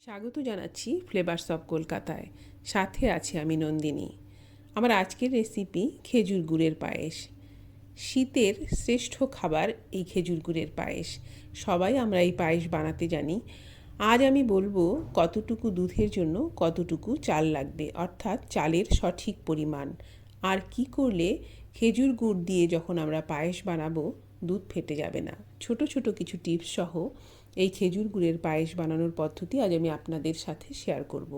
স্বাগত জানাচ্ছি flavours of কলকাতায়। সাথে আছি আমি নন্দিনী। আমার আজকের রেসিপি খেজুর গুড়ের পায়েস। শীতের শ্রেষ্ঠ খাবার এই খেজুর গুড়ের পায়েস। সবাই আমরা এই পায়েস বানাতে জানি। আজ আমি বলবো কতটুকু দুধের জন্য কতটুকু চাল লাগবে, অর্থাৎ চালের সঠিক পরিমাণ। আর কি করলে খেজুর গুড় দিয়ে যখন আমরা পায়েস বানাবো দুধ ফেটে যাবে না। ছোট ছোট কিছু টিপস সহ এই খেজুর গুড়ের পায়েস বানানোর পদ্ধতি আজ আমি আপনাদের সাথে শেয়ার করব।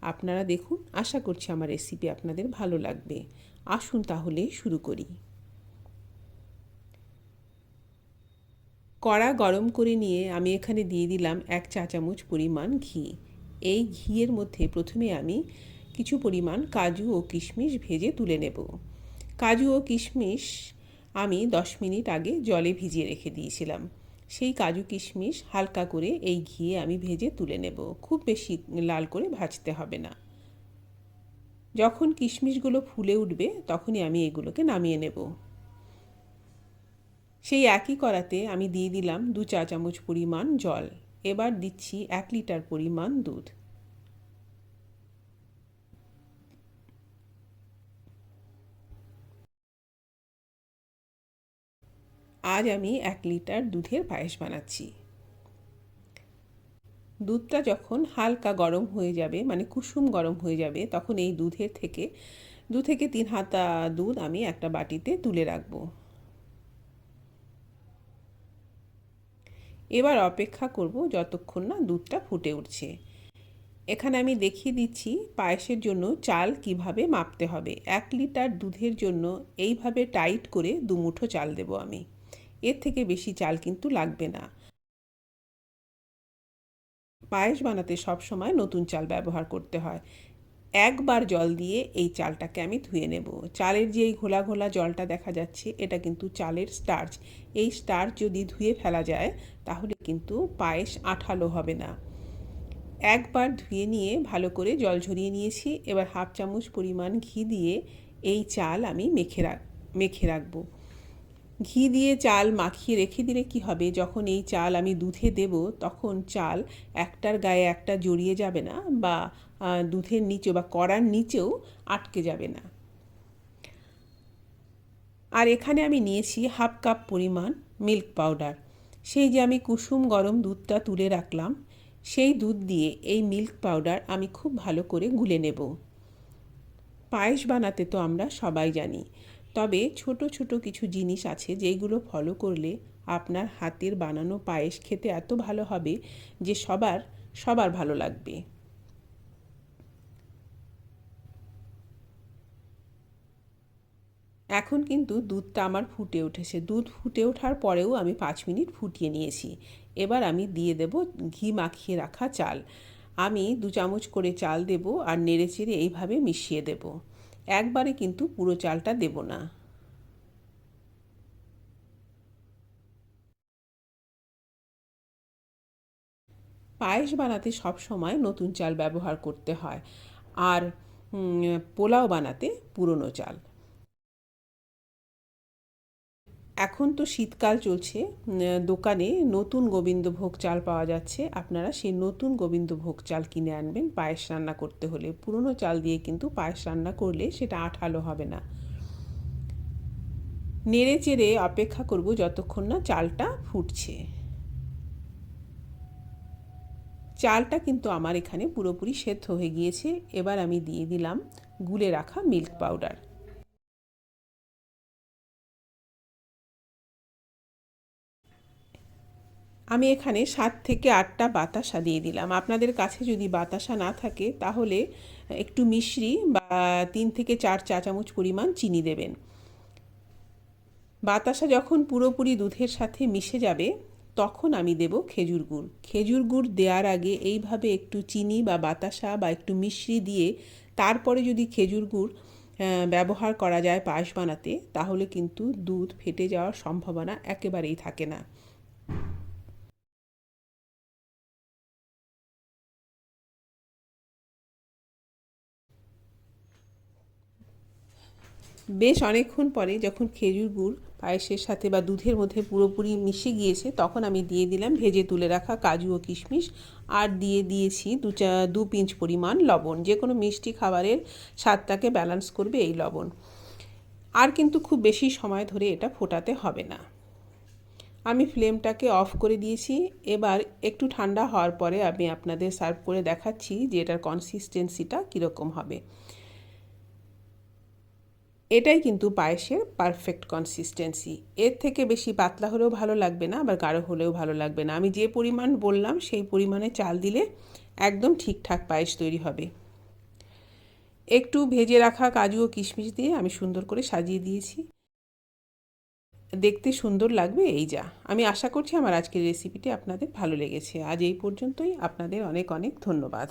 আপনারা দেখুন, আশা করছি আমার রেসিপি আপনাদের ভালো লাগবে। আসুন তাহলে শুরু করি। কড়া গরম করে নিয়ে আমি এখানে দিয়ে দিলাম 1 চা চামচ পরিমাণ ঘি। এই ঘিয়ের মধ্যে প্রথমে আমি কিছু পরিমাণ কাজু ও কিশমিশ ভেজে তুলে নেব। কাজু ও কিশমিশ আমি 10 মিনিট আগে জলে ভিজিয়ে রেখে দিয়েছিলাম। সেই কাজু কিশমিশ হালকা করে এই ঘিয়ে আমি ভেজে তুলে নেব। খুব বেশি লাল করে ভাজতে হবে না। যখন কিশমিশগুলো ফুলে উঠবে তখনই আমি এগুলোকে নামিয়ে নেব। সেই একই কড়াতে আমি দিয়ে দিলাম 2 চা চামচ পরিমাণ জল। এবার দিচ্ছি 1 লিটার পরিমাণ দুধ। আজ আমি 1 লিটার দুধের পায়েস বানাচ্ছি। দুধটা যখন হালকা গরম হয়ে যাবে, মানে কুসুম গরম হয়ে যাবে, তখন এই দুধের থেকে 2 থেকে 3 হাতা দুধ আমি একটা বাটিতে তুলে রাখবো। এবার অপেক্ষা করব যতক্ষণ না দুধটা ফুটে উঠছে। এখানে আমি দেখিয়ে দিচ্ছি পায়েসের জন্য চাল কিভাবে মাপতে হবে। 1 লিটার দুধের জন্য এইভাবে টাইট করে 2 মুঠো চাল দেব আমি। এর থেকে বেশি চাল কিন্তু লাগবে না। পায়েস বানাতে সবসময় নতুন চাল ব্যবহার করতে হয়। একবার জল দিয়ে এই চালটাকে আমি ধুয়ে নেব। চালের যে এই ঘোলা ঘোলা জলটা দেখা যাচ্ছে, এটা কিন্তু চালের স্টার্চ। এই স্টার্চ যদি ধুয়ে ফেলা যায় তাহলে কিন্তু পায়েস আঠালো হবে না। একবার ধুয়ে নিয়ে ভালো করে জল ঝরিয়ে নিয়েছি। এবার 1/2 চামচ পরিমাণ ঘি দিয়ে এই চাল আমি মেখে রাখবো। ঘি দিয়ে চাল মাখিয়ে রেখে দিলে কি হবে, যখন এই চাল আমি দুধে দেব তখন চাল একটার গায়ে একটা জড়িয়ে যাবে না, বা দুধের নিচে বা কড়ার নিচেও আটকে যাবে না। আর এখানে আমি নিয়েছি 1/2 কাপ পরিমাণ মিল্ক পাউডার। সেই যে আমি কুসুম গরম দুধটা তুলে রাখলাম, সেই দুধ দিয়ে এই মিল্ক পাউডার আমি খুব ভালো করে গুলে নেব। পায়েস বানাতে তো আমরা সবাই জানি, তবে ছোট ছোট কিছু জিনিস আছে যেইগুলো ফলো করলে আপনার হাতের বানানো পায়েস খেতে এত ভালো হবে যে সবার সবার ভালো লাগবে। এখন কিন্তু দুধটা আমার ফুটে উঠেছে। দুধ ফুটে ওঠার পরেও আমি 5 মিনিট ফুটিয়ে নিয়েছি। এবার আমি দিয়ে দেব ঘি মাখিয়ে রাখা চাল। আমি 2 চামচ করে চাল দেব আর নেড়েচেড়ে এইভাবে মিশিয়ে দেব। একবারে কিন্তু পুরো চালটা দেব না। পায়েস বানাতে সব সময় নতুন চাল ব্যবহার করতে হয়, আর পোলাও বানাতে পুরনো চাল। এখন তো শীতকাল চলছে, দোকানে নতুন গোবিন্দভোগ চাল পাওয়া যাচ্ছে। আপনারা সেই নতুন গোবিন্দভোগ চাল কিনে আনবেন পায়েস রান্না করতে হলে। পুরনো চাল দিয়ে কিন্তু পায়েস রান্না করলে সেটা আঠালো হবে না। নেড়ে চেড়ে অপেক্ষা করব যতক্ষণ না চালটা ফুটছে। চালটা কিন্তু আমার এখানে পুরোপুরি সেদ্ধ হয়ে গিয়েছে। এবার আমি দিয়ে দিলাম গুলে রাখা মিল্ক পাউডার। আমি এখানে 7 থেকে 8টা বাতাসা দিয়ে দিলাম। আপনাদের কাছে যদি বাতাসা না থাকে তাহলে একটু মিশ্রি বা 3 থেকে 4 চা চামচ পরিমাণ চিনি দেবেন। বাতাসা যখন পুরোপুরি দুধের সাথে মিশে যাবে তখন আমি দেব খেজুর গুড়। খেজুর গুড় দেওয়ার আগে এইভাবে একটু চিনি বা বাতাসা বা একটু মিশ্রি দিয়ে তারপরে যদি খেজুর গুড় ব্যবহার করা যায় পায়েস বানাতে, তাহলে কিন্তু দুধ ফেটে যাওয়ার সম্ভাবনা একেবারেই থাকে না। বেশ অনেকক্ষণ পরে যখন খেজুর গুড় পায়েসের সাথে বা দুধের মধ্যে পুরোপুরি মিশে গিয়েছে, তখন আমি দিয়ে দিলাম ভেজে তুলে রাখা কাজু ও কিশমিশ, আর দিয়ে দিয়েছি 2 পিঞ্চ পরিমাণ লবণ। যে কোনো মিষ্টি খাবারের স্বাদটাকে ব্যালেন্স করবে এই লবণ। আর কিন্তু খুব বেশি সময় ধরে এটা ফোটাতে হবে না। আমি ফ্লেমটাকে অফ করে দিয়েছি। এবার একটু ঠান্ডা হওয়ার পরে আমি আপনাদের সার্ভ করে দেখাচ্ছি যে এটার কনসিস্টেন্সিটা কীরকম হবে। এটাই কিন্তু পায়েসের পারফেক্ট কনসিস্টেন্সি। এর থেকে বেশি পাতলা হলেও ভালো লাগবে না, আবার গাঢ় হলেও ভালো লাগবে না। আমি যে পরিমাণ বললাম সেই পরিমাণে চাল দিলে একদম ঠিকঠাক পায়েস তৈরি হবে। একটু ভেজে রাখা কাজু ও কিশমিশ দিয়ে আমি সুন্দর করে সাজিয়ে দিয়েছি। দেখতে সুন্দর লাগবে এই যা। আমি আশা করছি আমার আজকের রেসিপিটি আপনাদের ভালো লেগেছে। আজ এই পর্যন্তই। আপনাদের অনেক অনেক ধন্যবাদ।